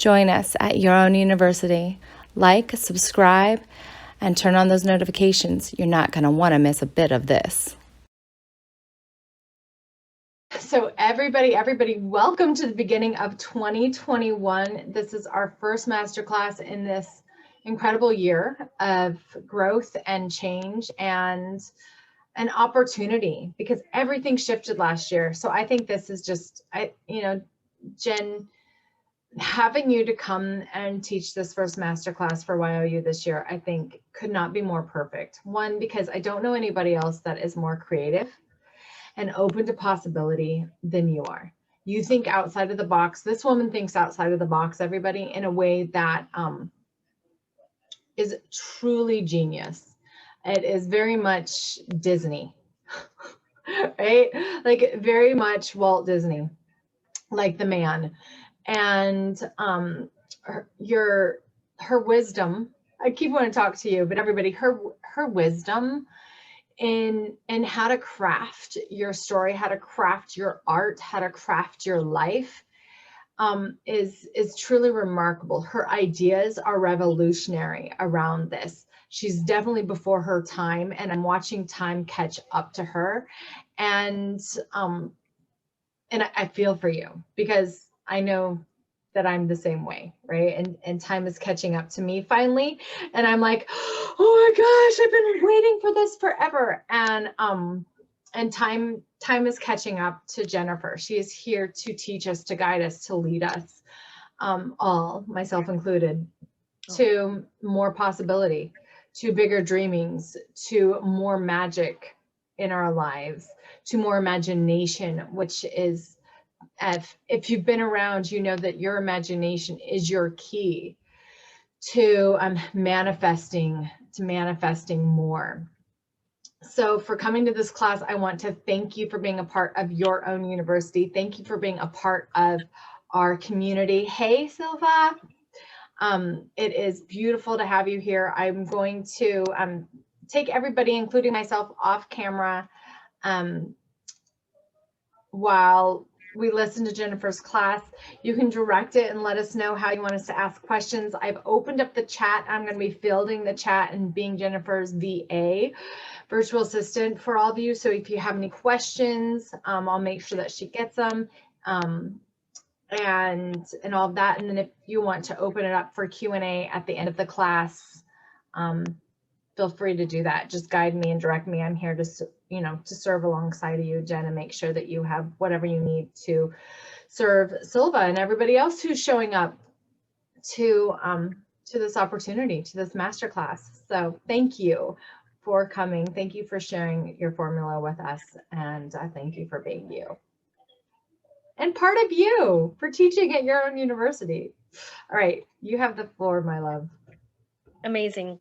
Join us at Your Own University. Like, subscribe, and turn on those notifications. You're not going to want to miss a bit of this. So everybody, welcome to the beginning of 2021. This is our first masterclass in this incredible year of growth and change and an opportunity, because everything shifted last year. So I think this is just, Jen, having you to come and teach this first masterclass for YOU this year, I think could not be more perfect. One, because I don't know anybody else that is more creative and open to possibility than you are. You think outside of the box. This woman thinks outside of the box, everybody, in a way that is truly genius. It is very much Disney, right? Like very much Walt Disney, like the man. And her wisdom, I keep wanting to talk to you, but everybody, her wisdom in how to craft your story, how to craft your art, how to craft your life is truly remarkable. Her ideas are revolutionary around this. She's definitely before her time, and I'm watching time catch up to her. And I feel for you, because I know that I'm the same way, right? And time is catching up to me finally. And I'm like, oh my gosh, I've been waiting for this forever. And time is catching up to Jennifer. She is here to teach us, to guide us, to lead us, all, myself included, to more possibility, to bigger dreamings, to more magic in our lives, to more imagination, which is, if you've been around, you know that your imagination is your key to manifesting more. So for coming to this class, I want to thank you for being a part of Your Own University. Thank you for being a part of our community. Hey, Silva. It is beautiful to have you here. I'm going to take everybody, including myself, off camera while we listen to Jennifer's class. You can direct it and let us know how you want us to ask questions. I've opened up the chat. I'm going to be fielding the chat and being Jennifer's VA, virtual assistant, for all of you. So if you have any questions, I'll make sure that she gets them, and all of that. And then if you want to open it up for Q&A at the end of the class, feel free to do that. Just guide me and direct me. I'm here to serve alongside of you, Jen, and make sure that you have whatever you need to serve Silva and everybody else who's showing up to this opportunity, to this masterclass. So thank you for coming. Thank you for sharing your formula with us. And thank you for being you. And part of you for teaching at Your Own University. All right, you have the floor, my love. Amazing.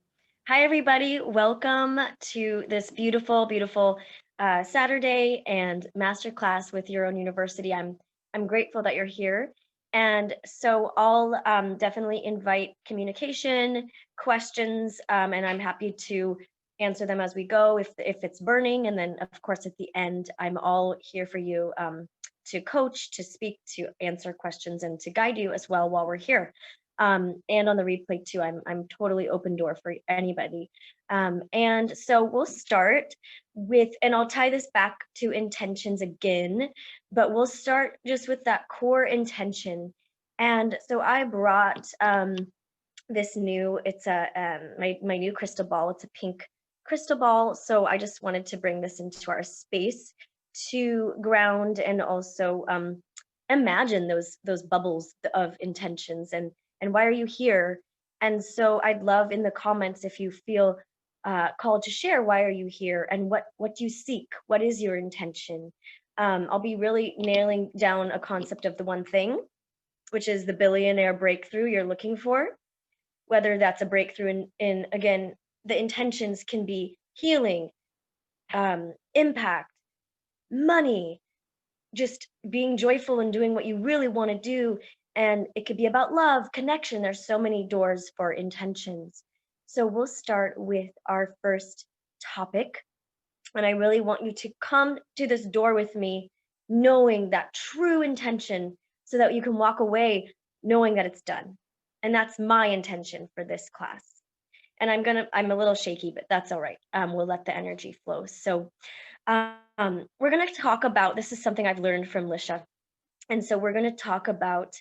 Hi, everybody. Welcome to this beautiful, beautiful Saturday and masterclass with Your Own University. I'm grateful that you're here. And so I'll definitely invite communication, questions, and I'm happy to answer them as we go if it's burning. And then, of course, at the end, I'm all here for you to coach, to speak, to answer questions, and to guide you as well while we're here. And on the replay too, I'm totally open door for anybody. And so we'll start with, and I'll tie this back to intentions again, but we'll start just with that core intention. And so I brought this new, it's my new crystal ball. It's a pink crystal ball. So I just wanted to bring this into our space to ground and also imagine those bubbles of intentions and why are you here? And so I'd love in the comments if you feel called to share, why are you here and what do you seek? What is your intention? I'll be really nailing down a concept of the one thing, which is the billionaire breakthrough you're looking for, whether that's a breakthrough in again, the intentions can be healing, impact, money, just being joyful and doing what you really want to do. And it could be about love, connection. There's so many doors for intentions. So we'll start with our first topic. And I really want you to come to this door with me, knowing that true intention so that you can walk away knowing that it's done. And that's my intention for this class. And I'm a little shaky, but that's all right. We'll let the energy flow. So we're going to talk about, this is something I've learned from Lisha. And so we're going to talk about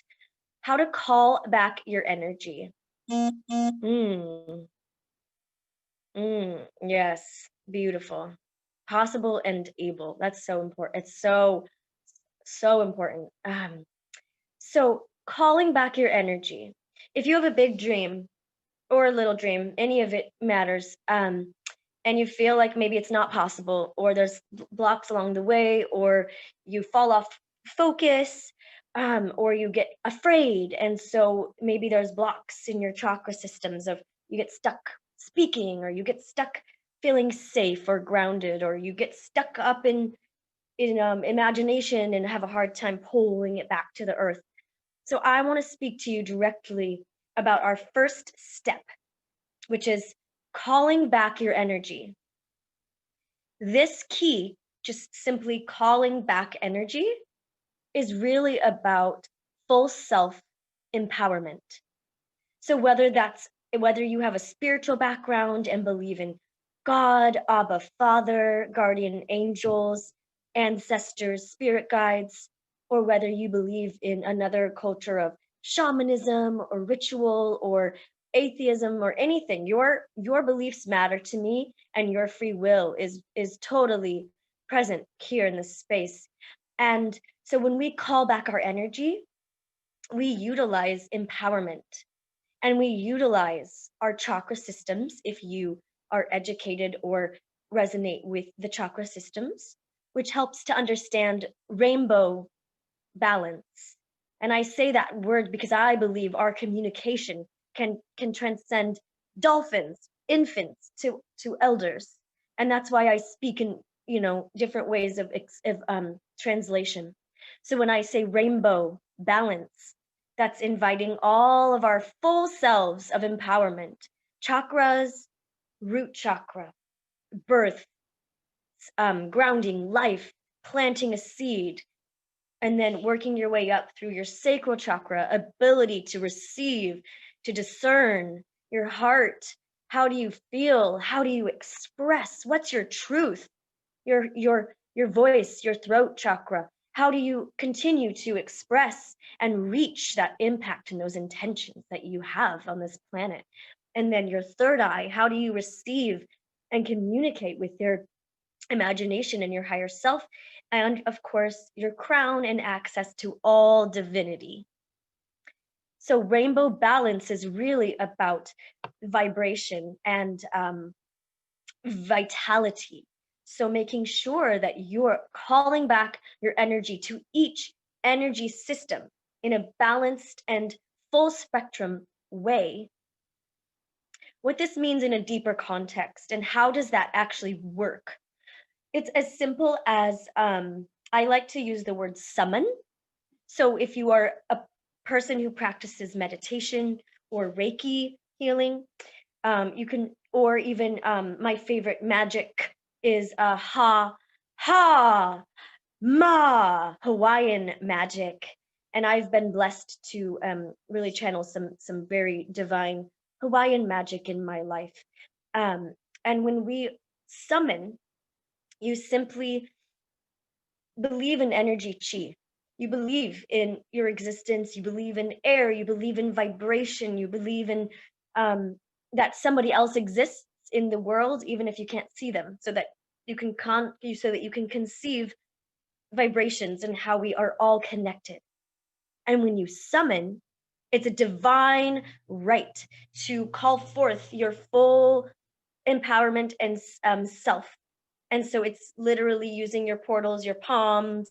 how to call back your energy. Yes, beautiful. Possible and able. That's so important. It's so important. So calling back your energy. If you have a big dream or a little dream, any of it matters. And you feel like maybe it's not possible, or there's blocks along the way, or you fall off focus, or you get afraid. And so maybe there's blocks in your chakra systems of you get stuck speaking, or you get stuck feeling safe or grounded, or you get stuck up in imagination and have a hard time pulling it back to the earth. So I want to speak to you directly about our first step, which is calling back your energy. This key, just simply calling back energy, is really about full self empowerment. So whether you have a spiritual background and believe in God, Abba, Father, guardian angels, ancestors, spirit guides, or whether you believe in another culture of shamanism or ritual or atheism or anything, your beliefs matter to me, and your free will is totally present here in this space. And so when we call back our energy, we utilize empowerment, and we utilize our chakra systems. If you are educated or resonate with the chakra systems, which helps to understand rainbow balance. And I say that word because I believe our communication can transcend dolphins, infants to elders. And that's why I speak in different ways of translation. So when I say rainbow balance, that's inviting all of our full selves of empowerment. Chakras, root chakra, birth, grounding, life, planting a seed, and then working your way up through your sacral chakra, ability to receive, to discern, your heart. How do you feel? How do you express? What's your truth? Your voice, your throat chakra. How do you continue to express and reach that impact and those intentions that you have on this planet? And then your third eye, how do you receive and communicate with your imagination and your higher self? And of course, your crown and access to all divinity. So rainbow balance is really about vibration and vitality. So making sure that you're calling back your energy to each energy system in a balanced and full spectrum way. What this means in a deeper context, and how does that actually work? It's as simple as I like to use the word summon. So if you are a person who practices meditation or Reiki healing, you can, or even my favorite magic is ha, ma, Hawaiian magic. And I've been blessed to really channel some very divine Hawaiian magic in my life. And when we summon, you simply believe in energy chi. You believe in your existence. You believe in air. You believe in vibration. You believe in that somebody else exists in the world, even if you can't see them, so that you can conceive vibrations and how we are all connected. And when you summon, it's a divine right to call forth your full empowerment and self. And so it's literally using your portals, your palms,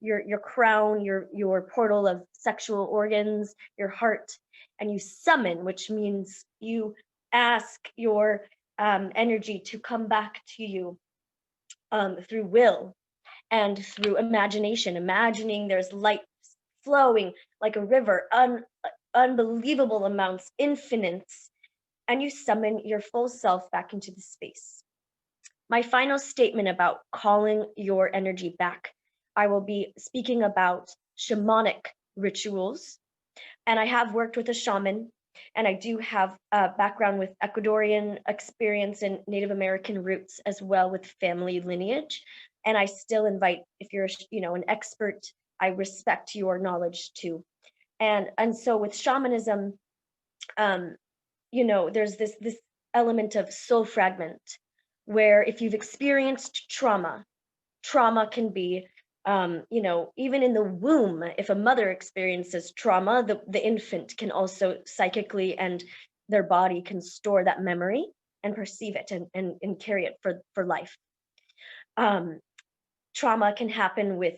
your crown, your portal of sexual organs, your heart, and you summon, which means you ask your energy to come back to you through will and through imagination, imagining there's light flowing like a river, unbelievable amounts, infinites, and you summon your full self back into the space. My final statement about calling your energy back, I will be speaking about shamanic rituals And I have worked with a shaman, and I do have a background with Ecuadorian experience and Native American roots as well with family lineage. And I still invite, if you're, an expert, I respect your knowledge too. And so with shamanism, um, there's this element of soul fragment, where if you've experienced trauma can be, even in the womb, if a mother experiences trauma, the infant can also psychically, and their body can store that memory and perceive it, and carry it for life. Um, Trauma can happen with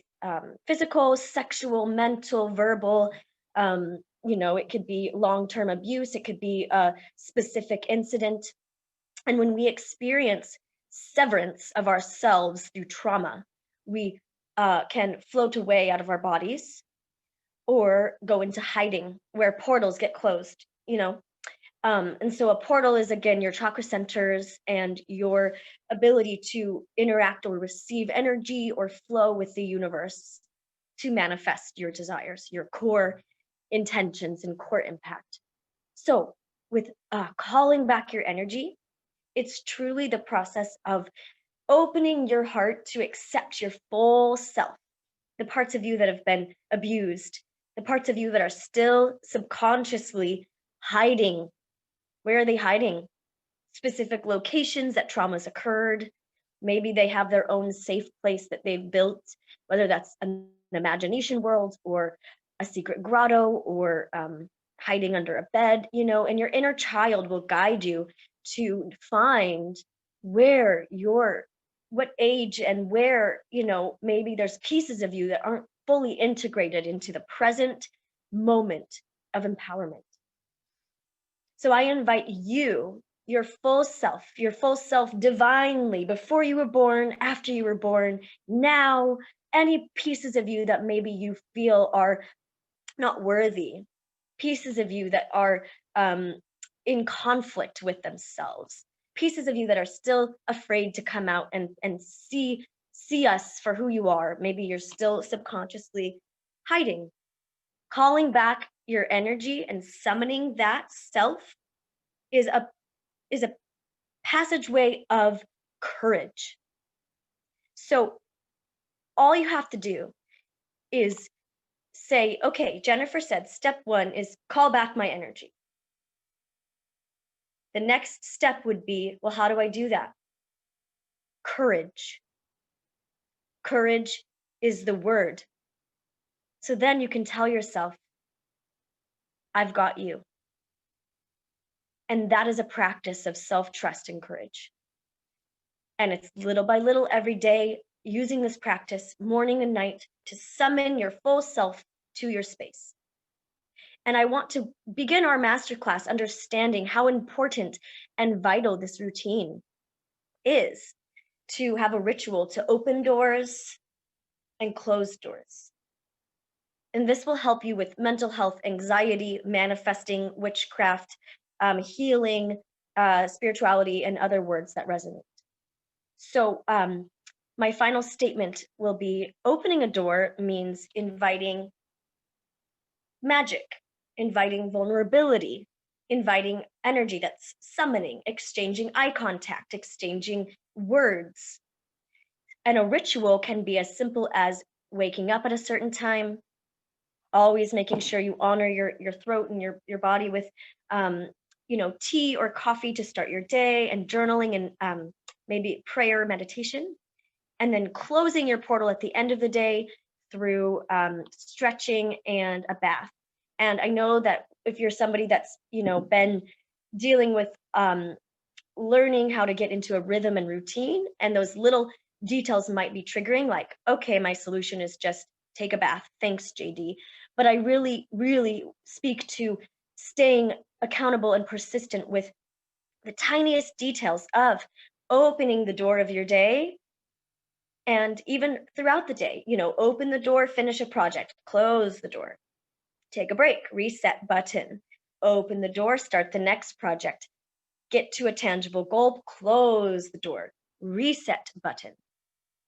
physical, sexual, mental, verbal. It could be long-term abuse, it could be a specific incident. And when we experience severance of ourselves through trauma, we can float away out of our bodies or go into hiding, where portals get closed. And so a portal is, again, your chakra centers and your ability to interact or receive energy or flow with the universe to manifest your desires, your core intentions and core impact. So with calling back your energy, it's truly the process of opening your heart to accept your full self, the parts of you that have been abused, the parts of you that are still subconsciously hiding. Where are they hiding? Specific locations that traumas occurred. Maybe they have their own safe place that they've built, whether that's an imagination world or a secret grotto, or hiding under a bed, and your inner child will guide you to find what age and where, maybe there's pieces of you that aren't fully integrated into the present moment of empowerment. So I invite you, your full self divinely, before you were born, after you were born, now, any pieces of you that maybe you feel are not worthy, pieces of you that are in conflict with themselves, pieces of you that are still afraid to come out and see us for who you are. Maybe you're still subconsciously hiding. Calling back your energy and summoning that self is a passageway of courage. So all you have to do is say, okay, Jennifer said step 1 is call back my energy. The next step would be, well, how do I do that? Courage. Courage is the word. So then you can tell yourself, I've got you. And that is a practice of self-trust and courage. And it's little by little every day, using this practice morning and night to summon your full self to your space. And I want to begin our masterclass understanding how important and vital this routine is, to have a ritual to open doors and close doors. And this will help you with mental health, anxiety, manifesting, witchcraft, healing, spirituality, and other words that resonate. So my final statement will be, opening a door means inviting magic, inviting vulnerability, inviting energy that's summoning, exchanging eye contact, exchanging words. And a ritual can be as simple as waking up at a certain time, always making sure you honor your throat and your body with tea or coffee to start your day, and journaling, and maybe prayer, meditation, and then closing your portal at the end of the day through stretching and a bath. And I know that if you're somebody that's been dealing with learning how to get into a rhythm and routine, and those little details might be triggering, like, okay, my solution is just take a bath. Thanks, JD. But I really, really speak to staying accountable and persistent with the tiniest details of opening the door of your day. And even throughout the day, open the door, finish a project, close the door, take a break, reset button, open the door, start the next project, get to a tangible goal, close the door, reset button.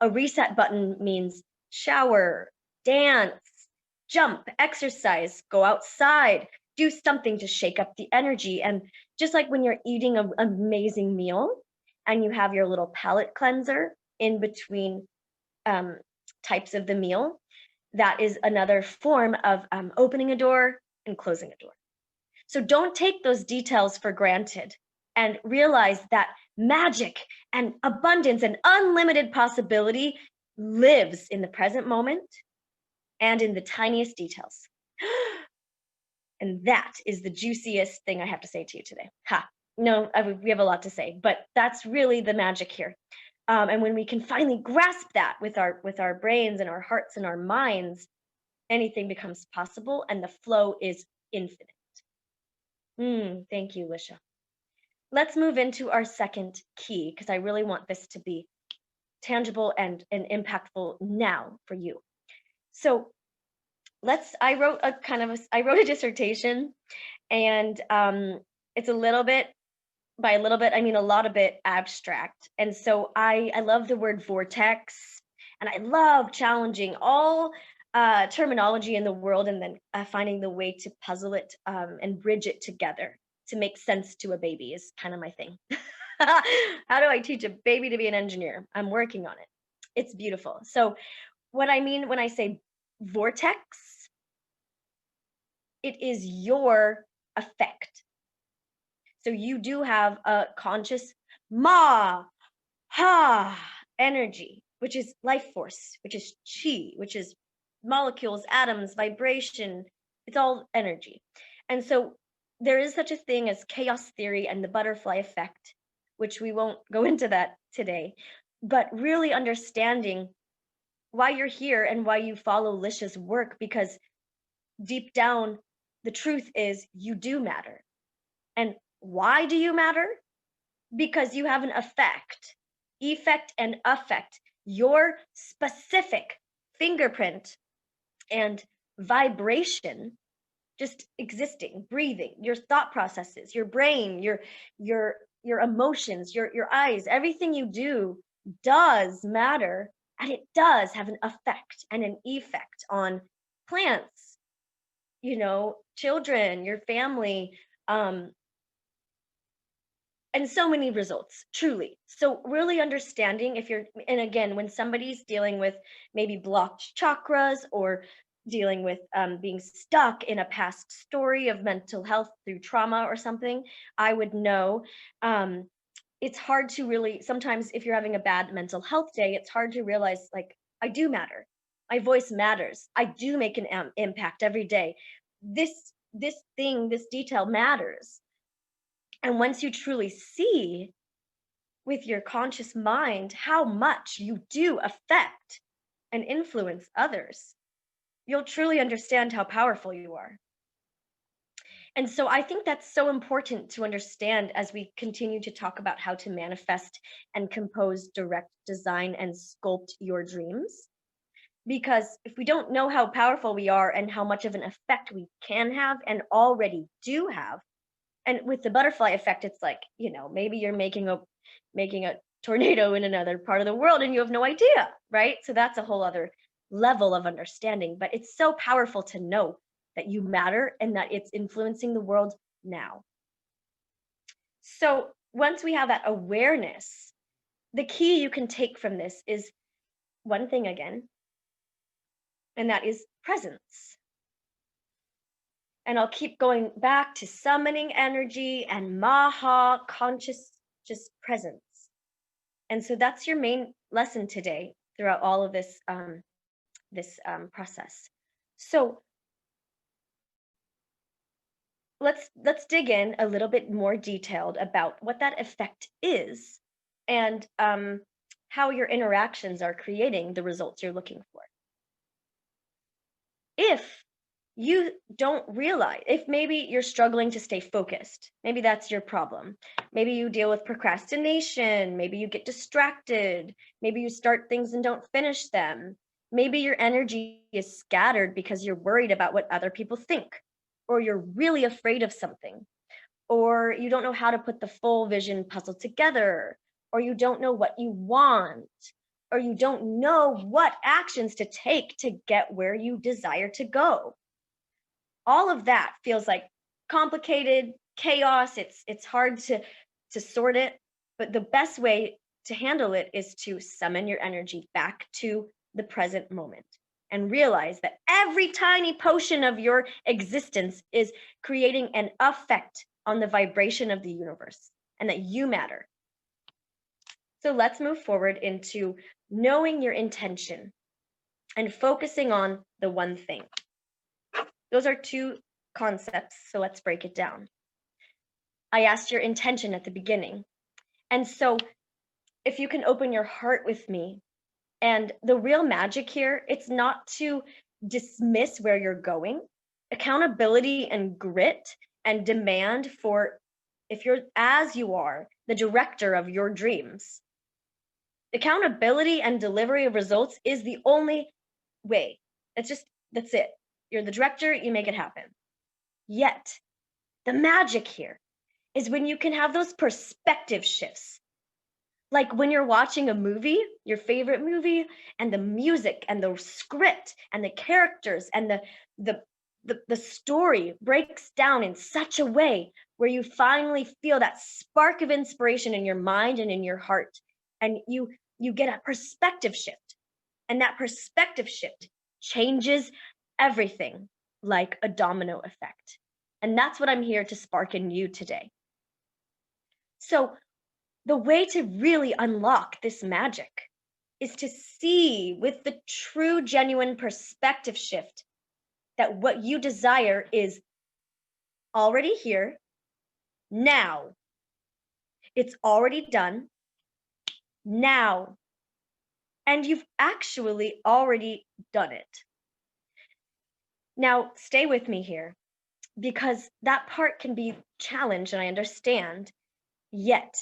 A reset button means shower, dance, jump, exercise, go outside, do something to shake up the energy. And just like when you're eating an amazing meal and you have your little palate cleanser in between types of the meal, that is another form of opening a door and closing a door. So don't take those details for granted and realize that magic and abundance and unlimited possibility lives in the present moment and in the tiniest details. And that is the juiciest thing I have to say to you today. No, we have a lot to say, but that's really the magic here. And when we can finally grasp that with our brains and our hearts and our minds, anything becomes possible and the flow is infinite. Thank you, Lisha. Let's move into our second key because I really want this to be tangible and impactful now for you. So I wrote a dissertation, and it's a little bit, by a little bit, I mean a lot of it abstract. And so I love the word vortex, and I love challenging all terminology in the world and then finding the way to puzzle it and bridge it together to make sense to a baby is kind of my thing. How do I teach a baby to be an engineer? I'm working on it. It's beautiful. So what I mean when I say vortex, it is your effect. So you do have a conscious energy, which is life force, which is chi, which is molecules, atoms, vibration. It's all energy. And so there is such a thing as chaos theory and the butterfly effect, which we won't go into that today, but really understanding why you're here and why you follow Lisha's work, because deep down, the truth is you do matter. And why do you matter? Because you have an effect and affect, your specific fingerprint and vibration, just existing, breathing, your thought processes, your brain, your emotions, your eyes, everything you do does matter, and it does have an effect and an effect on plants, children, your family, and so many results, truly. So really understanding and again, when somebody's dealing with maybe blocked chakras or dealing with being stuck in a past story of mental health through trauma or something, I would know it's hard to really, sometimes if you're having a bad mental health day, it's hard to realize, like, I do matter. My voice matters. I do make an impact every day. This detail matters. And once you truly see with your conscious mind how much you do affect and influence others, you'll truly understand how powerful you are. And so I think that's so important to understand as we continue to talk about how to manifest and compose, direct, design, and sculpt your dreams. Because if we don't know how powerful we are and how much of an effect we can have and already do have, and with the butterfly effect, it's like, maybe you're making a tornado in another part of the world and you have no idea, right? So that's a whole other level of understanding, but it's so powerful to know that you matter and that it's influencing the world now. So once we have that awareness, the key you can take from this is one thing again, and that is presence. And I'll keep going back to summoning energy and Maha, conscious, just presence. And so that's your main lesson today throughout all of this process. So let's dig in a little bit more detailed about what that effect is and how your interactions are creating the results you're looking for. If you don't realize, if maybe you're struggling to stay focused, maybe that's your problem. Maybe you deal with procrastination, maybe you get distracted, maybe you start things and don't finish them. Maybe your energy is scattered because you're worried about what other people think, or you're really afraid of something, or you don't know how to put the full vision puzzle together, or you don't know what you want, or you don't know what actions to take to get where you desire to go. All of that feels like complicated chaos. It's hard to sort it, but the best way to handle it is to summon your energy back to the present moment and realize that every tiny portion of your existence is creating an effect on the vibration of the universe and that you matter. So let's move forward into knowing your intention and focusing on the one thing. Those are two concepts, so let's break it down. I asked your intention at the beginning. And so if you can open your heart with me, and the real magic here, it's not to dismiss where you're going. Accountability and grit and demand for, if you're as you are, the director of your dreams. Accountability and delivery of results is the only way. That's it. You're the director, you make it happen. Yet, the magic here is when you can have those perspective shifts. Like when you're watching a movie, your favorite movie, and the music and the script and the characters and the story breaks down in such a way where you finally feel that spark of inspiration in your mind and in your heart. And you get a perspective shift. And that perspective shift changes everything like a domino effect. And that's what I'm here to spark in you today. So the way to really unlock this magic is to see with the true, genuine perspective shift that what you desire is already here, now. It's already done, now. And you've actually already done it. Now, stay with me here, because that part can be challenged, and I understand. Yet,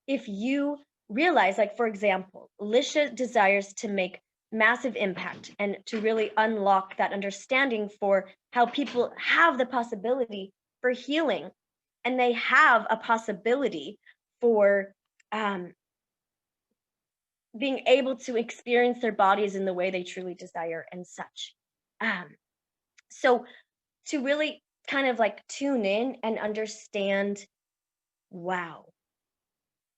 if you realize, like, for example, Lisha desires to make massive impact and to really unlock that understanding for how people have the possibility for healing, and they have a possibility for being able to experience their bodies in the way they truly desire and such. So to really kind of like tune in and understand, wow,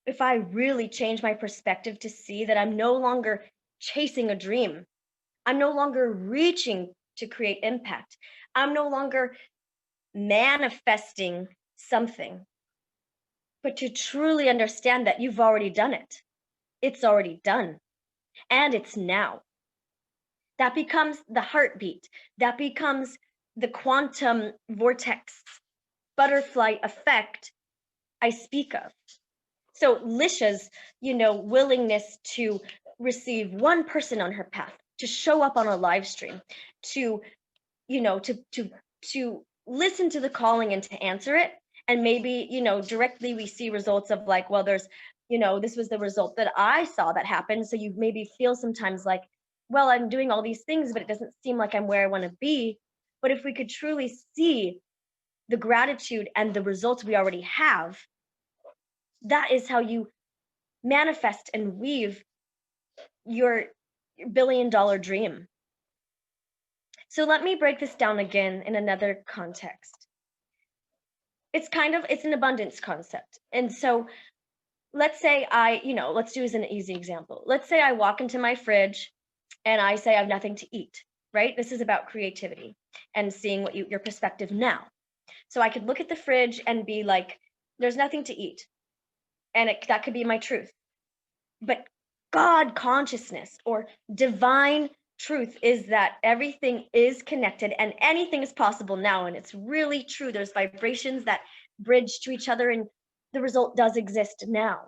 if I really change my perspective to see that I'm no longer chasing a dream, I'm no longer reaching to create impact, I'm no longer manifesting something, but to truly understand that you've already done it. It's already done, and it's now. That becomes the heartbeat. That becomes the quantum vortex butterfly effect I speak of. So Lisha's, willingness to receive one person on her path, to show up on a live stream, to listen to the calling and to answer it. And maybe, directly we see results of like, well, there's, this was the result that I saw that happened. So you maybe feel sometimes like, well, I'm doing all these things, but it doesn't seem like I'm where I want to be. But if we could truly see the gratitude and the results we already have, that is how you manifest and weave your billion-dollar dream. So let me break this down again in another context. It's an abundance concept. And so let's say let's do as an easy example. Let's say I walk into my fridge and I say I have nothing to eat, right? This is about creativity and seeing what your perspective now. So I could look at the fridge and be like, there's nothing to eat. And that could be my truth. But God consciousness or divine truth is that everything is connected and anything is possible now. And it's really true. There's vibrations that bridge to each other and the result does exist now.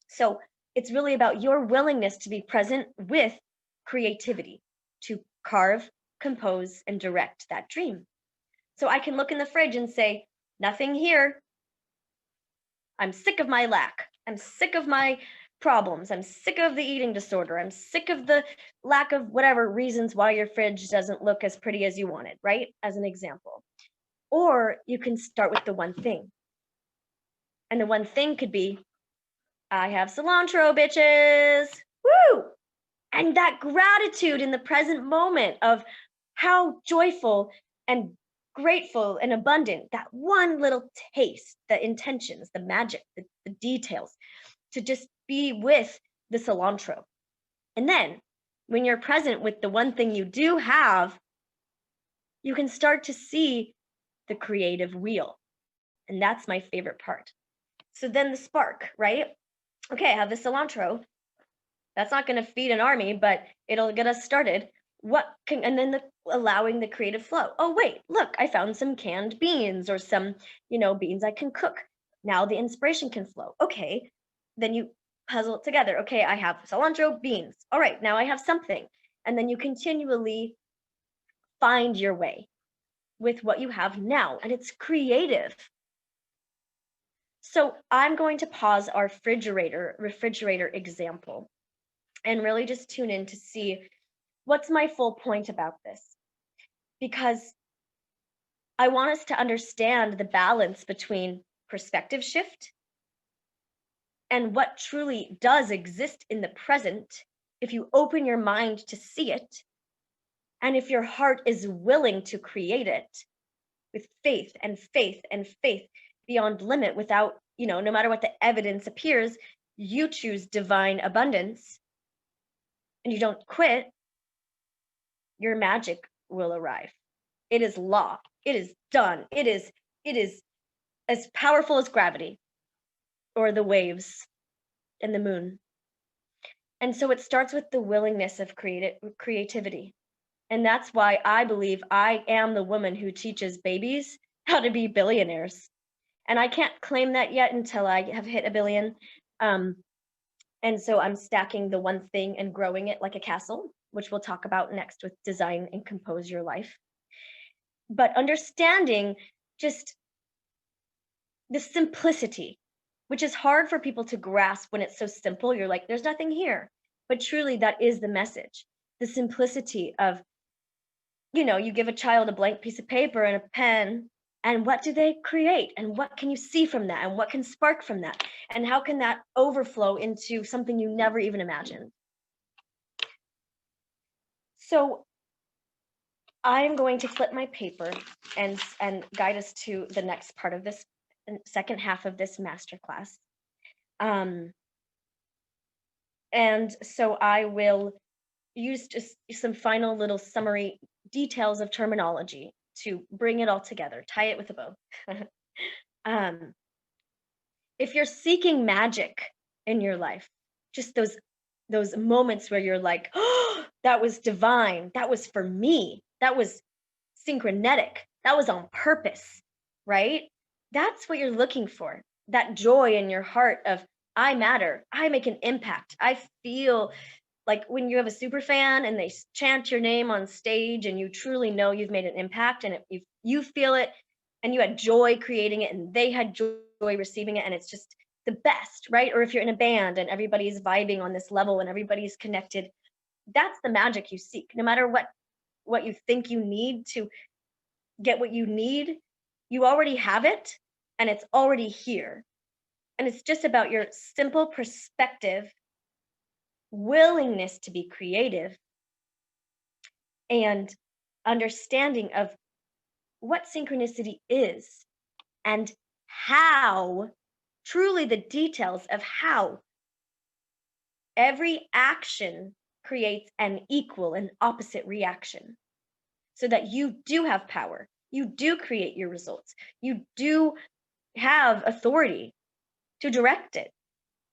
So it's really about your willingness to be present with creativity, to carve, compose, and direct that dream. So I can look in the fridge and say, nothing here. I'm sick of my lack. I'm sick of my problems. I'm sick of the eating disorder. I'm sick of the lack of whatever reasons why your fridge doesn't look as pretty as you want it, right? As an example. Or you can start with the one thing. And the one thing could be, I have cilantro, bitches. Woo! And that gratitude in the present moment of how joyful and grateful and abundant that one little taste, the intentions, the magic, the details, to just be with the cilantro. And then when you're present with the one thing you do have, you can start to see the creative wheel. And that's my favorite part. So then the spark, right? Okay, I have the cilantro. That's not going to feed an army, but it'll get us started. And then allowing the creative flow. Oh, wait, look, I found some canned beans or some, beans I can cook. Now the inspiration can flow. Okay, then you puzzle it together. Okay, I have cilantro, beans. All right, now I have something. And then you continually find your way with what you have now, and it's creative. So I'm going to pause our refrigerator example and really just tune in to see what's my full point about this. Because I want us to understand the balance between perspective shift and what truly does exist in the present if you open your mind to see it, and if your heart is willing to create it with faith and faith and faith beyond limit without, no matter what the evidence appears, you choose divine abundance and you don't quit, your magic will arrive. It is law. It is done. It is as powerful as gravity or the waves and the moon. And so it starts with the willingness of creativity. And that's why I believe I am the woman who teaches babies how to be billionaires. And I can't claim that yet until I have hit 1 billion. And so I'm stacking the one thing and growing it like a castle, which we'll talk about next with design and compose your life. But understanding just the simplicity, which is hard for people to grasp when it's so simple. You're like, there's nothing here. But truly, that is the message. The simplicity of, you give a child a blank piece of paper and a pen, and what do they create? And what can you see from that? And what can spark from that? And how can that overflow into something you never even imagined? So I'm going to flip my paper and guide us to the next part of this second half of this masterclass. And so I will use just some final little summary details of terminology to bring it all together, tie it with a bow. If you're seeking magic in your life, just those moments where you're like, oh, that was divine, that was for me, that was synchronetic, that was on purpose, right? That's what you're looking for. That joy in your heart of, I matter, I make an impact. I feel like when you have a super fan and they chant your name on stage and you truly know you've made an impact, and you feel it and you had joy creating it and they had joy receiving it, and it's just the best, right? Or if you're in a band and everybody's vibing on this level and everybody's connected, that's the magic you seek. No matter what you think you need to get what you need, you already have it and it's already here. And it's just about your simple perspective, willingness to be creative, and understanding of what synchronicity is and how, truly the details of how every action creates an equal and opposite reaction, so that you do have power, you do create your results, you do have authority to direct it.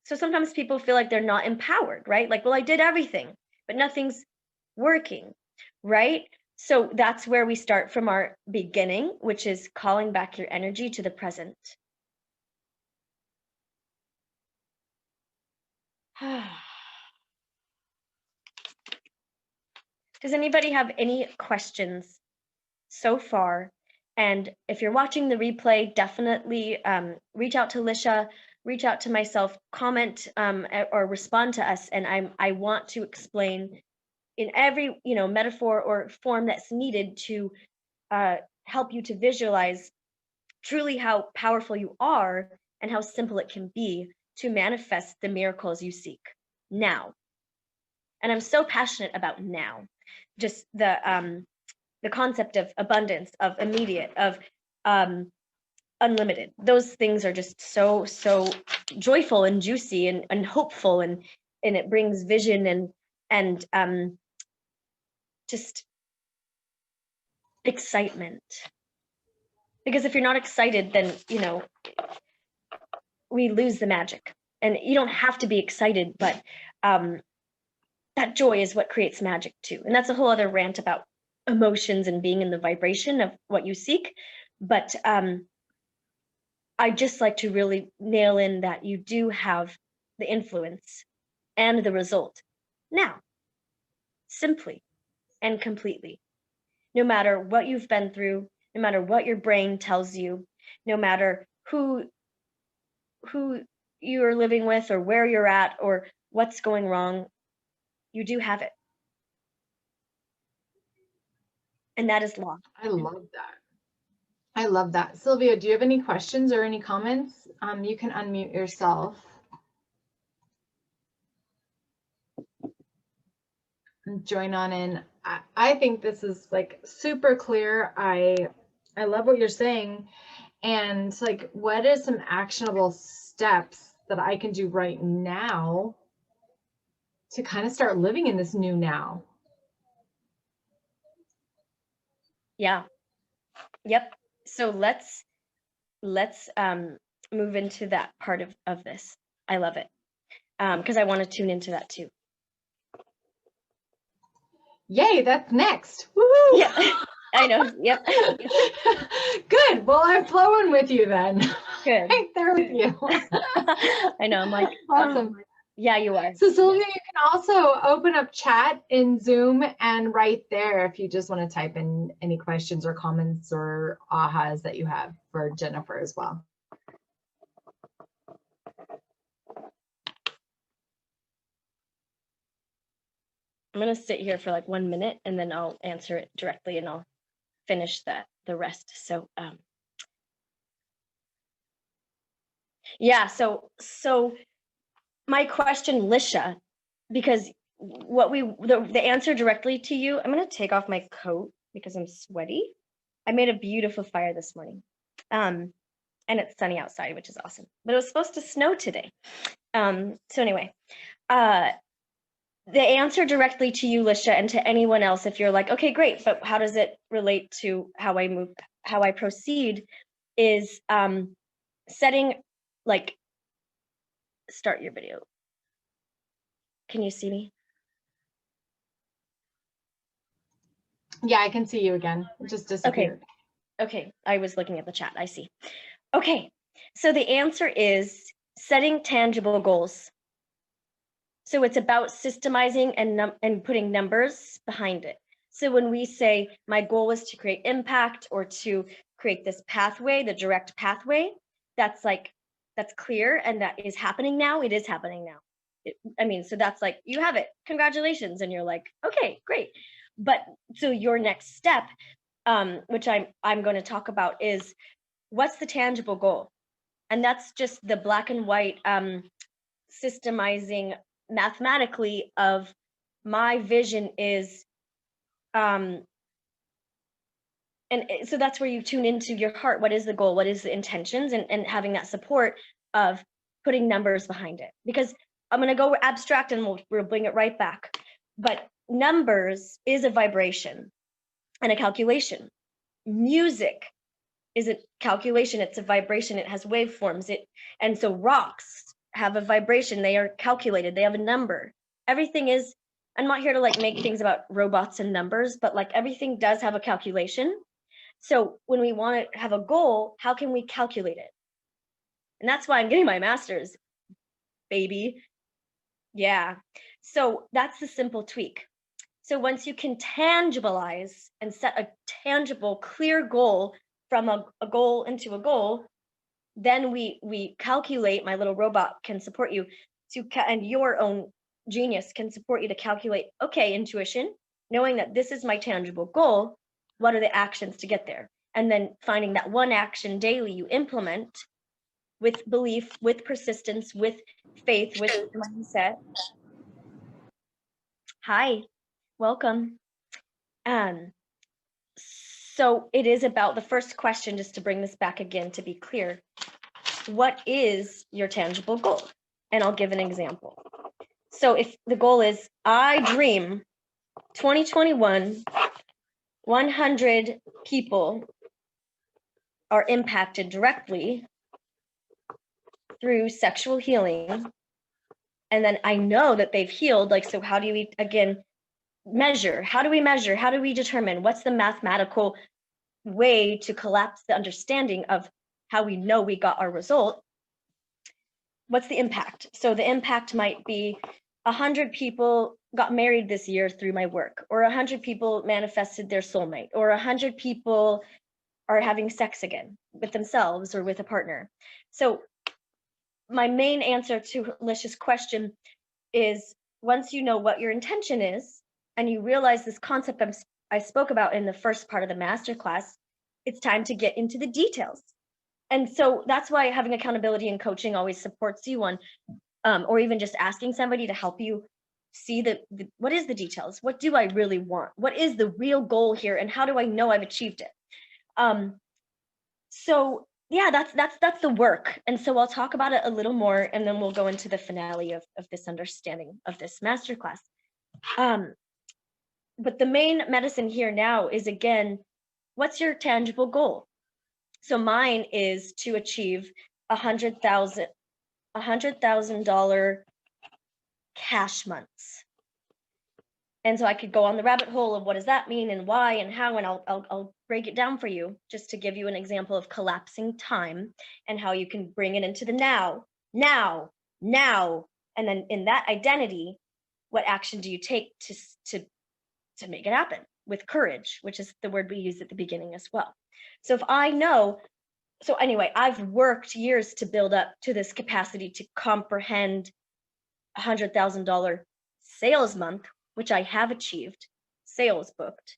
So sometimes people feel like they're not empowered, right? Like, well, I did everything, but nothing's working, right? So that's where we start from our beginning, which is calling back your energy to the present. Does anybody have any questions so far? And if you're watching the replay, definitely reach out to Lisha, reach out to myself, comment or respond to us. And I want to explain in every metaphor or form that's needed to help you to visualize truly how powerful you are and how simple it can be to manifest the miracles you seek now. And I'm so passionate about now, just the concept of abundance, of immediate, of unlimited. Those things are just so joyful and juicy and hopeful, and it brings vision and just excitement. Because if you're not excited, then we lose the magic. And you don't have to be excited, but that joy is what creates magic too. And that's a whole other rant about emotions and being in the vibration of what you seek. But I just like to really nail in that you do have the influence and the result now, simply and completely. No matter what you've been through, no matter what your brain tells you, no matter who you're living with or where you're at or what's going wrong, you do have it. And that is law. I love that. I love that. Sylvia, do you have any questions or any comments? You can unmute yourself. And join on in. I think this is like super clear. I love what you're saying. And like, what are some actionable steps that I can do right now to kind of start living in this new now? Yeah. Yep. So let's move into that part of this. I love it. Because I want to tune into that too. Yay, that's next. Woohoo! Yeah, I know. Yep. Good. Well, I'm flowing with you then. Good. Right there with you. I know. I'm like, awesome. Yeah, you are. So Sylvia, you can also open up chat in Zoom, and right there, if you just want to type in any questions or comments or ahas that you have for Jennifer as well. I'm going to sit here for like 1 minute and then I'll answer it directly and I'll finish the rest. So, yeah, so my question, Lisha, because the answer directly to you, I'm going to take off my coat because I'm sweaty. I made a beautiful fire this morning. And it's sunny outside, which is awesome. But it was supposed to snow today. So anyway, the answer directly to you, Lisha, and to anyone else, if you're like, okay, great, but how does it relate to how I proceed, is setting, like, start your video. Can you see me? Yeah, I can see you again. It just disappeared. Okay, I was looking at the chat. I see. Okay, so the answer is setting tangible goals. So it's about systemizing and putting numbers behind it. So when we say my goal is to create impact or to create this pathway, the direct pathway, that's clear and that is happening now. It is happening now. So that's like, you have it, congratulations. And you're like, okay, great. But so your next step, which I'm going to talk about, is what's the tangible goal? And that's just the black and white systemizing mathematically of my vision is and so that's where you tune into your heart. What is the goal? What is the intentions? And having that support of putting numbers behind it. Because I'm going to go abstract and we'll bring it right back. But numbers is a vibration and a calculation. Music is a calculation. It's a vibration. It has waveforms. And so rocks have a vibration. They are calculated. They have a number. Everything is, I'm not here to like make things about robots and numbers, but like everything does have a calculation. So when we want to have a goal, how can we calculate it? And that's why I'm getting my master's, baby. Yeah. So that's the simple tweak. So once you can tangibilize and set a tangible, clear goal from a goal into a goal, then we calculate. My little robot can support you and your own genius can support you to calculate, okay, intuition, knowing that this is my tangible goal, what are the actions to get there? And then finding that one action daily you implement with belief, with persistence, with faith, with mindset. Hi, welcome. Um, so it is about the first question, just to bring this back again to be clear. What is your tangible goal? And I'll give an example. So if the goal is, I dream 2021, 100 people are impacted directly through sexual healing. And then I know that they've healed. Like, so how do we, again, measure? How do we measure? How do we determine what's the mathematical way to collapse the understanding of how we know we got our result? What's the impact? So the impact might be 100 people got married this year through my work, or 100 people manifested their soulmate, or 100 people are having sex again with themselves or with a partner. So my main answer to Alicia's question is, once you know what your intention is and you realize this concept I spoke about in the first part of the masterclass, it's time to get into the details. And so that's why having accountability and coaching always supports you on, or even just asking somebody to help you see what is the details? What do I really want? What is the real goal here? And how do I know I've achieved it? So yeah, that's the work. And so I'll talk about it a little more, and then we'll go into the finale of this understanding of this masterclass. But the main medicine here now is, again, what's your tangible goal? So mine is to achieve $100,000 cash months. And so I could go on the rabbit hole of what does that mean and why and how, and I'll break it down for you just to give you an example of collapsing time and how you can bring it into the now, and then in that identity, what action do you take to make it happen with courage, which is the word we use at the beginning as well. So if I know, so anyway, I've worked years to build up to this capacity to comprehend $100,000 sales month, which I have achieved, sales booked.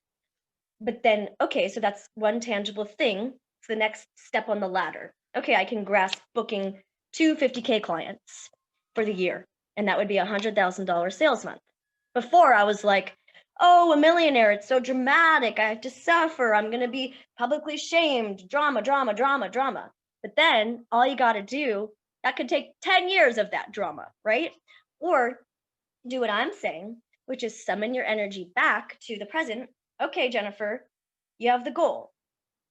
But then, okay, so that's one tangible thing. It's the next step on the ladder. Okay, I can grasp booking 2 50K clients for the year, and that would be $100,000 sales month. Before I was like, oh, a millionaire, it's so dramatic, I have to suffer, I'm gonna be publicly shamed, drama. But then all you gotta do, that could take 10 years of that drama, right? Or do what I'm saying, which is summon your energy back to the present. Okay, Jennifer, you have the goal,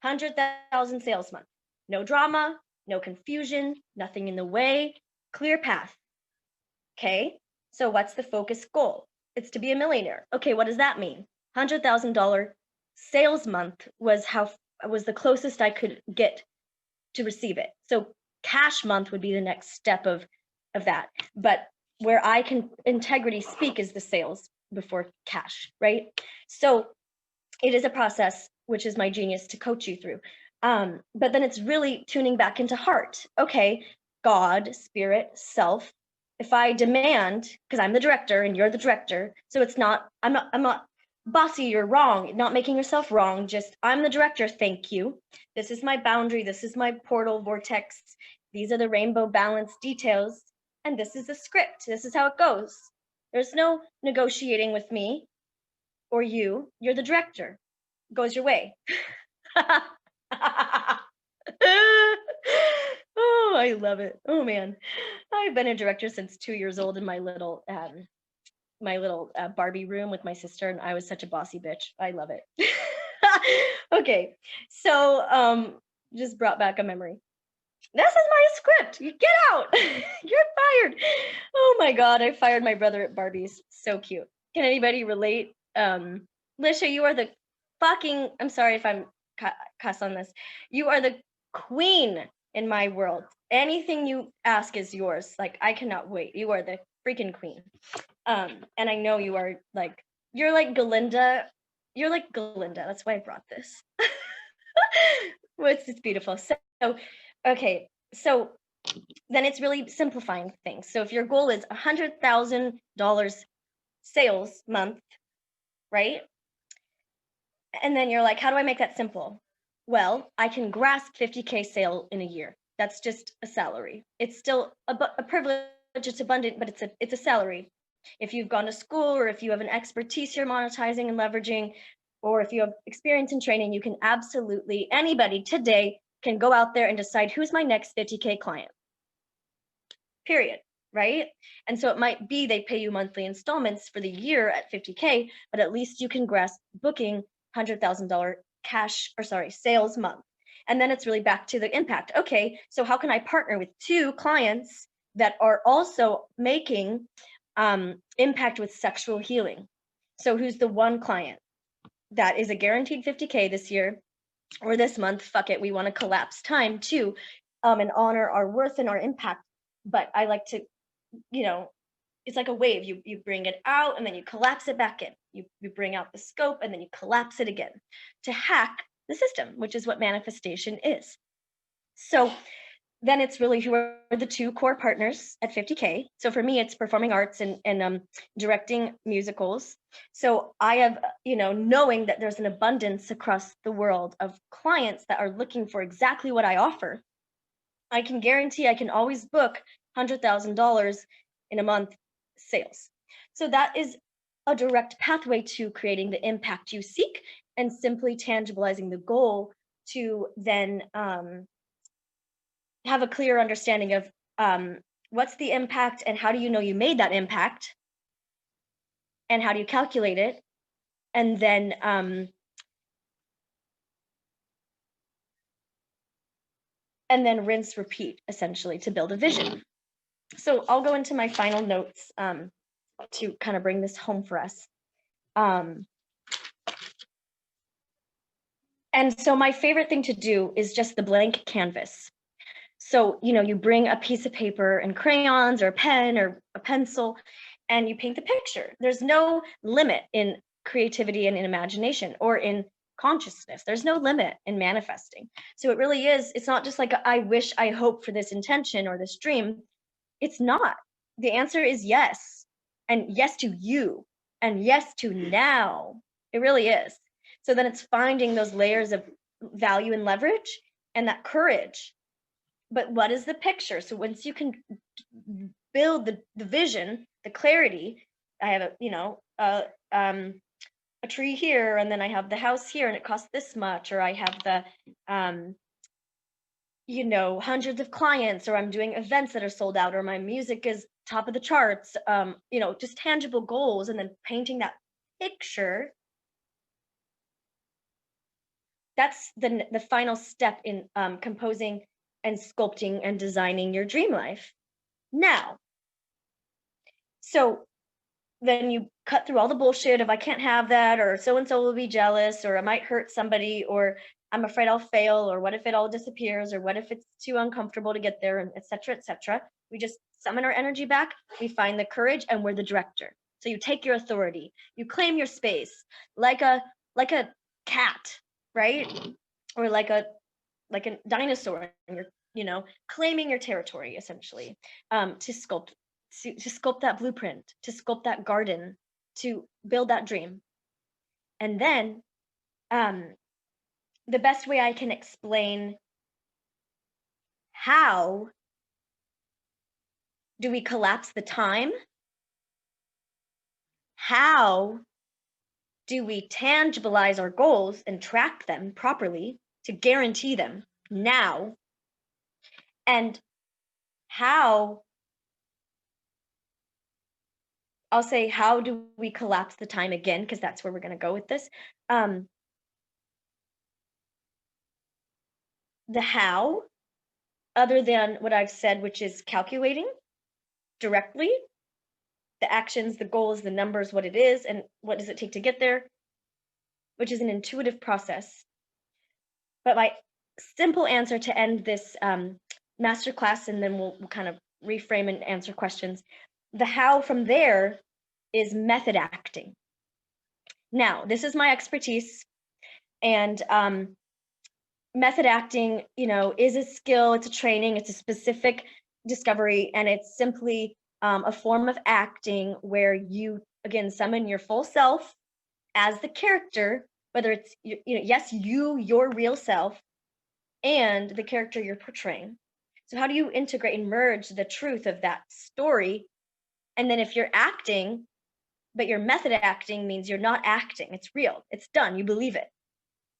100,000 sales month. No drama, no confusion, nothing in the way, clear path. Okay, so what's the focus goal? It's to be a millionaire. Okay, what does that mean? $100,000 sales month was the closest I could get to receive it. So cash month would be the next step of that. But where I can integrity speak is the sales before cash, right? So it is a process, which is my genius to coach you through. But then it's really tuning back into heart. Okay, God, spirit, self. If I demand, because I'm the director and you're the director, so it's not, I'm not bossy, you're wrong, not making yourself wrong, just I'm the director, thank you. This is my boundary, this is my portal vortex, these are the rainbow balance details, and this is the script, this is how it goes. There's no negotiating with me or you're the director. It goes your way. Oh, I love it. Oh man, I've been a director since 2 years old in my little Barbie room with my sister, and I was such a bossy bitch. I love it. Okay, so just brought back a memory. This is my script. You get out. You're fired. Oh my god, I fired my brother at Barbie's. So cute. Can anybody relate? Lisha, you are the fucking, I'm sorry if I'm cuss on this. You are the queen in my world. Anything you ask is yours. Like, I cannot wait. You are the freaking queen. And I know you are like, you're like Galinda. You're like Galinda. That's why I brought this. It's beautiful. So, okay. So then it's really simplifying things. So if your goal is $100,000 sales month, right? And then you're like, how do I make that simple? Well, I can grasp 50K sale in a year. That's just a salary. It's still a privilege. It's abundant, but it's a salary. If you've gone to school, or if you have an expertise you're monetizing and leveraging, or if you have experience in training, you can absolutely, anybody today can go out there and decide who's my next 50K client, period, right? And so it might be they pay you monthly installments for the year at 50K, but at least you can grasp booking $100,000 sales month. And then it's really back to the impact. Okay, so how can I partner with 2 clients that are also making impact with sexual healing? So who's the one client that is a guaranteed 50K this year or this month? Fuck it, we want to collapse time too, and honor our worth and our impact. But I like to, it's like a wave. You bring it out and then you collapse it back in. You bring out the scope and then you collapse it again to hack the system, which is what manifestation is. So then it's really, who are the 2 core partners at 50K. So for me, it's performing arts and directing musicals. So I have, knowing that there's an abundance across the world of clients that are looking for exactly what I offer, I can guarantee I can always book $100,000 in a month sales. So that is a direct pathway to creating the impact you seek and simply tangibilizing the goal to then have a clear understanding of what's the impact and how do you know you made that impact and how do you calculate it, and then rinse repeat, essentially, to build a vision. So I'll go into my final notes to kind of bring this home for us. And so my favorite thing to do is just the blank canvas. So, you bring a piece of paper and crayons or a pen or a pencil and you paint the picture. There's no limit in creativity and in imagination or in consciousness. There's no limit in manifesting. So it really is, it's not just like I wish, I hope for this intention or this dream. It's not. The answer is yes. And yes to you. And yes to now. It really is. So then it's finding those layers of value and leverage and that courage. But what is the picture? So once you can build the vision, the clarity, I have a tree here, and then I have the house here, and it costs this much, or I have the hundreds of clients, or I'm doing events that are sold out, or my music is top of the charts, just tangible goals, and then painting that picture. That's the final step in composing and sculpting and designing your dream life. Now, so then you cut through all the bullshit of I can't have that, or so-and-so will be jealous, or I might hurt somebody, or I'm afraid I'll fail, or what if it all disappears, or what if it's too uncomfortable to get there, and et cetera, et cetera. We just summon our energy back, we find the courage, and we're the director. So you take your authority, you claim your space like a cat, right? Or like a dinosaur, and you're claiming your territory, essentially, to sculpt that blueprint, to sculpt that garden, to build that dream. And then the best way I can explain how do we collapse the time, how do we tangibilize our goals and track them properly to guarantee them now, and how do we collapse the time again, because that's where we're going to go with this. The how, other than what I've said, which is calculating directly the actions, the goals, the numbers, what it is, and what does it take to get there, which is an intuitive process. But my simple answer to end this masterclass, and then we'll kind of reframe and answer questions. The how from there is method acting. Now, this is my expertise, and method acting, is a skill, it's a training, it's a specific discovery, and it's simply a form of acting where you, again, summon your full self as the character, whether it's, your real self, and the character you're portraying. So how do you integrate and merge the truth of that story And then if you're acting, but your method acting means you're not acting, it's real, it's done, you believe it.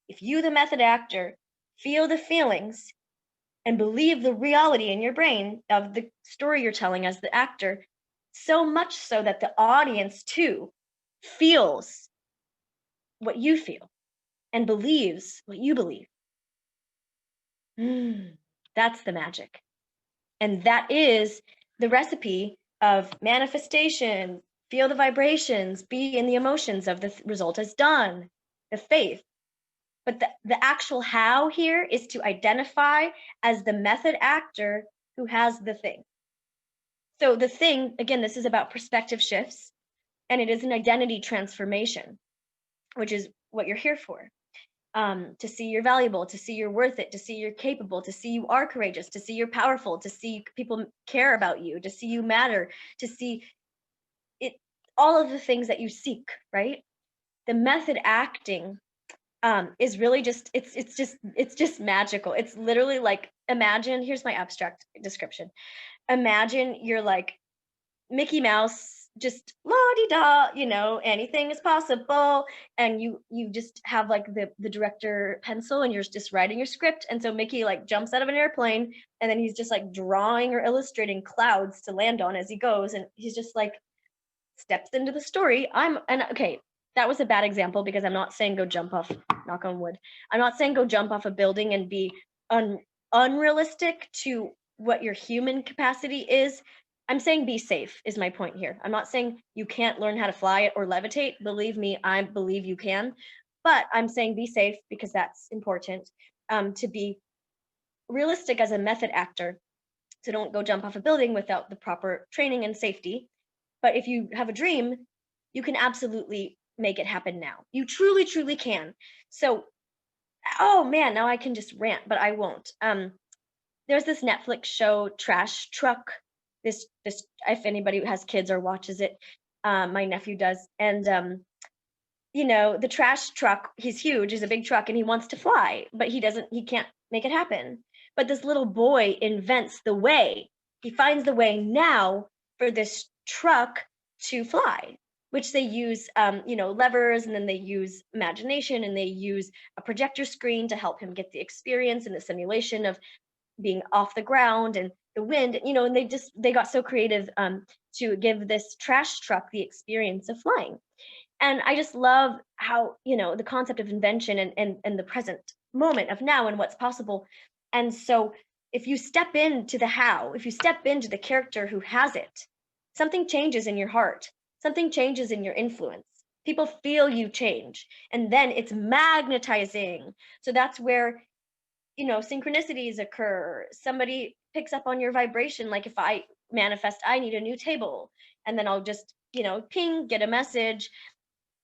If you, the method actor, feel the feelings and believe the reality in your brain of the story you're telling as the actor, so much so that the audience too feels what you feel and believes what you believe. That's the magic. And that is the recipe of manifestation. Feel the vibrations, be in the emotions of the result as done, the faith. But the actual how here is to identify as the method actor who has the thing. So the thing, again, this is about perspective shifts, and it is an identity transformation, which is what you're here for. To see you're valuable, to see you're worth it, to see you're capable, to see you are courageous, to see you're powerful, to see people care about you, to see you matter, to see it, all of the things that you seek, right? The method acting is really just it's just magical. It's literally like, imagine, here's my abstract description. Imagine you're like Mickey Mouse, just la di da, anything is possible, and you just have like the director pencil, and you're just writing your script, and so Mickey like jumps out of an airplane, and then he's just like drawing or illustrating clouds to land on as he goes, and he's just like steps into the story. Okay, that was a bad example because I'm not saying go jump off, knock on wood. I'm not saying go jump off a building and be unrealistic to what your human capacity is. I'm saying be safe is my point here. I'm not saying you can't learn how to fly or levitate. Believe me, I believe you can. But I'm saying be safe because that's important, to be realistic as a method actor. So don't go jump off a building without the proper training and safety. But if you have a dream, you can absolutely make it happen now. You truly, truly can. So, oh man, now I can just rant, but I won't. There's this Netflix show, Trash Truck. This, if anybody has kids or watches it, my nephew does. And the trash truck, he's huge, he's a big truck, and he wants to fly, but he can't make it happen. But this little boy invents the way. He finds the way now for this truck to fly, which they use, levers, and then they use imagination, and they use a projector screen to help him get the experience and the simulation of being off the ground and the wind, and they got so creative to give this trash truck the experience of flying. And I just love how, the concept of invention and the present moment of now and what's possible. And so if you step into the how, if you step into the character who has it, something changes in your heart, something changes in your influence. People feel you change, and then it's magnetizing. So that's where, synchronicities occur. Somebody picks up on your vibration. Like if I manifest, I need a new table, and then I'll just, ping, get a message.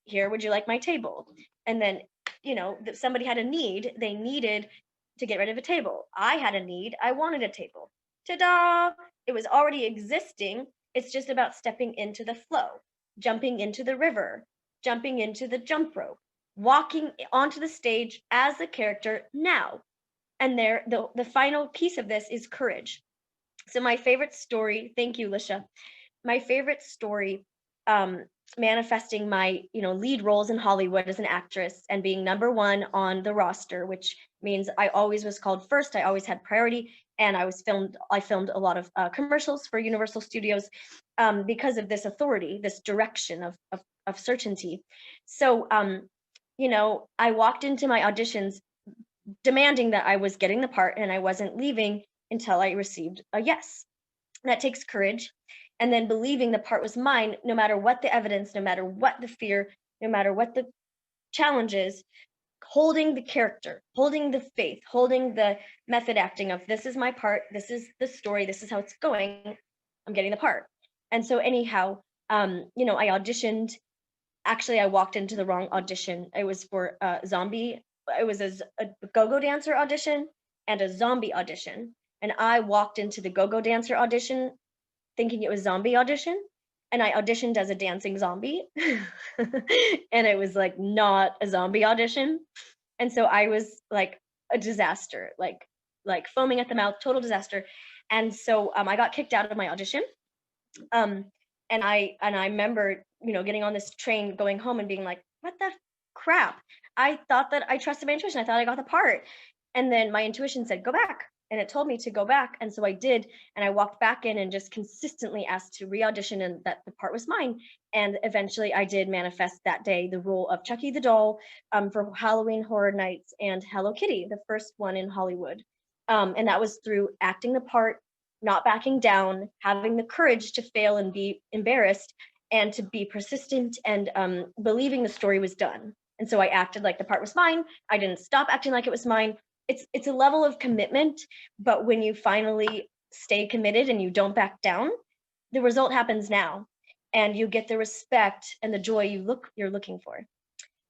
Here, would you like my table? And then, somebody had a need, they needed to get rid of a table. I had a need, I wanted a table. Ta-da! It was already existing. It's just about stepping into the flow, jumping into the river, jumping into the jump rope, walking onto the stage as a character now. And the final piece of this is courage. So my favorite story, thank you, Lisha. My favorite story, manifesting my lead roles in Hollywood as an actress and being number one on the roster, which means I always was called first. I always had priority, and I filmed a lot of commercials for Universal Studios because of this authority, this direction of certainty. So I walked into my auditions demanding that I was getting the part, and I wasn't leaving until I received a yes. That takes courage. And then believing the part was mine, no matter what the evidence, no matter what the fear, no matter what the challenges, holding the character, holding the faith, holding the method acting of this is my part, this is the story, this is how it's going, I'm getting the part. And so anyhow, I auditioned. Actually, I walked into the wrong audition. It was for a zombie. It was a go-go dancer audition and a zombie audition. And I walked into the go-go dancer audition thinking it was zombie audition, and I auditioned as a dancing zombie. And it was like not a zombie audition. And so I was like a disaster, like foaming at the mouth, total disaster. And so I got kicked out of my audition. And I remember, getting on this train going home and being like, what the crap? I thought that I trusted my intuition. I thought I got the part. And then my intuition said, go back. And it told me to go back. And so I did. And I walked back in and just consistently asked to re-audition and that the part was mine. And eventually I did manifest that day the role of Chucky the doll for Halloween Horror Nights and Hello Kitty, the first one in Hollywood. And that was through acting the part, not backing down, having the courage to fail and be embarrassed, and to be persistent and believing the story was done. And so I acted like the part was mine. I didn't stop acting like it was mine. It's a level of commitment, but when you finally stay committed and you don't back down, the result happens now, and you get the respect and the joy you're looking for.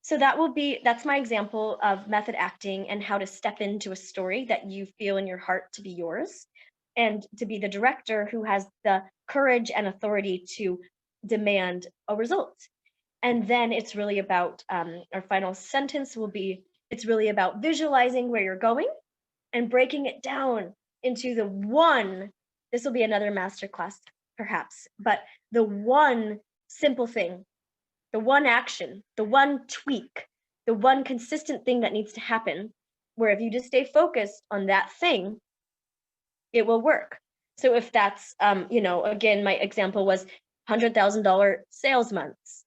So that's my example of method acting and how to step into a story that you feel in your heart to be yours, and to be the director who has the courage and authority to demand a result. And then it's really about, our final sentence will be, it's really about visualizing where you're going and breaking it down into this will be another masterclass perhaps, but the one simple thing, the one action, the one tweak, the one consistent thing that needs to happen, where if you just stay focused on that thing, it will work. So if that's, again, my example was $100,000 sales months.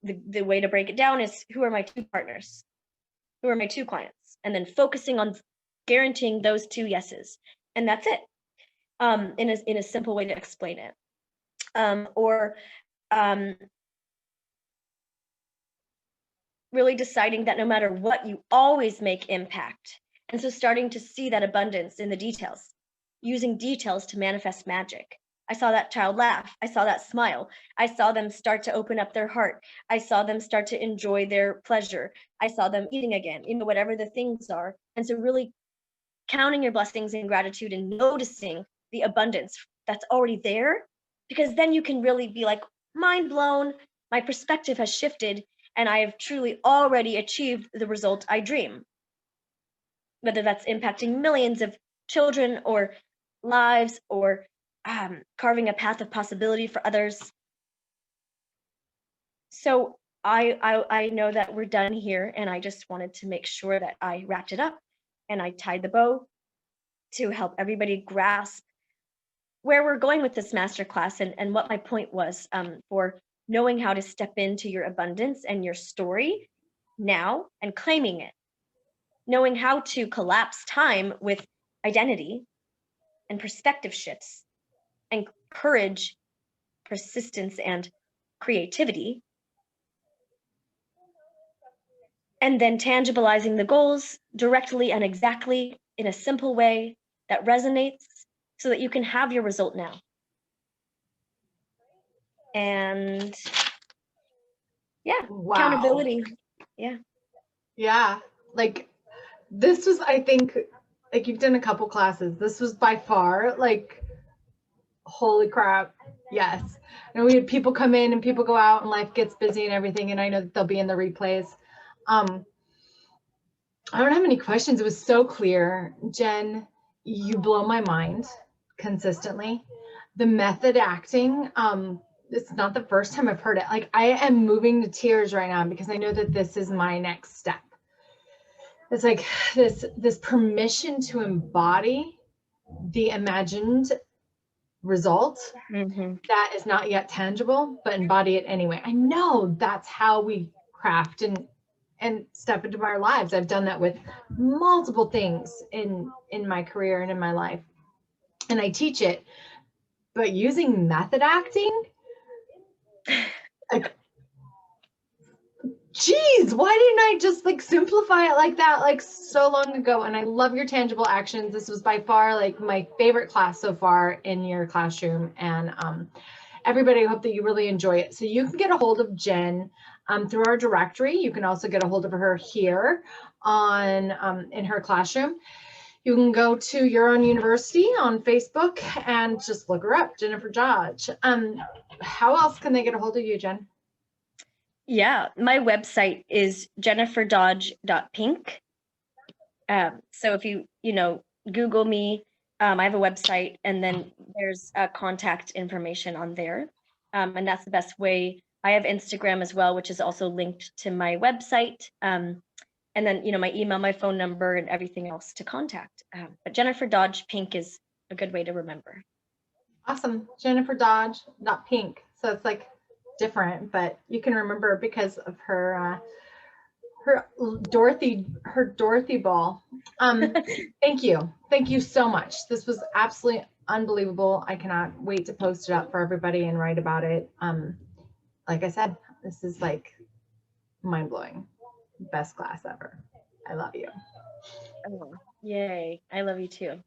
The way to break it down is, who are my two partners? Who are my two clients? And then focusing on guaranteeing those two yeses. And that's it, in a simple way to explain it. Or really deciding that no matter what, you always make impact. And so starting to see that abundance in the details, using details to manifest magic. I saw that child laugh. I saw that smile. I saw them start to open up their heart. I saw them start to enjoy their pleasure. I saw them eating again, whatever the things are. And so really counting your blessings in gratitude and noticing the abundance that's already there, because then you can really be like, mind blown, my perspective has shifted, and I have truly already achieved the result I dream. Whether that's impacting millions of children or lives, or carving a path of possibility for others. So I know that we're done here, and I just wanted to make sure that I wrapped it up and I tied the bow to help everybody grasp where we're going with this masterclass, and what my point was, for knowing how to step into your abundance and your story now and claiming it, knowing how to collapse time with identity and perspective shifts and courage, persistence, and creativity, and then tangibilizing the goals directly and exactly in a simple way that resonates, so that you can have your result now. And yeah, Wow. accountability. Yeah. Like, this was, I think, like, you've done a couple classes. This was by far, like, holy crap. Yes. And we had people come in and people go out, and life gets busy and everything. And I know that they'll be in the replays. I don't have any questions. It was so clear. Jen, you blow my mind consistently. The method acting, it's not the first time I've heard it. Like, I am moving to tears right now, because I know that this is my next step. It's like this permission to embody the imagined result that is not yet tangible, but embody it anyway. I know that's how we craft and step into our lives. I've done that with multiple things in my career and in my life, and I teach it. But using method acting, like, geez, why didn't I just like simplify it like that, like, so long ago? And I love your tangible actions. This was by far like my favorite class so far in your classroom. And everybody, I hope that you really enjoy it. So you can get a hold of Jen through our directory. You can also get a hold of her here on in her classroom. You can go to Your Own University on Facebook and just look her up, Jennifer Dodge. How else can they get a hold of you, Jen? Yeah, my website is jenniferdodge.pink. So if you Google me, I have a website, and then there's contact information on there. And that's the best way. I have Instagram as well, which is also linked to my website. And then, my email, my phone number, and everything else to contact. But Jennifer Dodge Pink is a good way to remember. Awesome. Jennifer Dodge, not Pink. So it's like different, but you can remember because of her Dorothy ball. Thank you so much. This was absolutely unbelievable. I cannot wait to post it up for everybody and write about it. Like I said, this is like mind-blowing. Best class ever. I love you. Oh, yay. I love you too.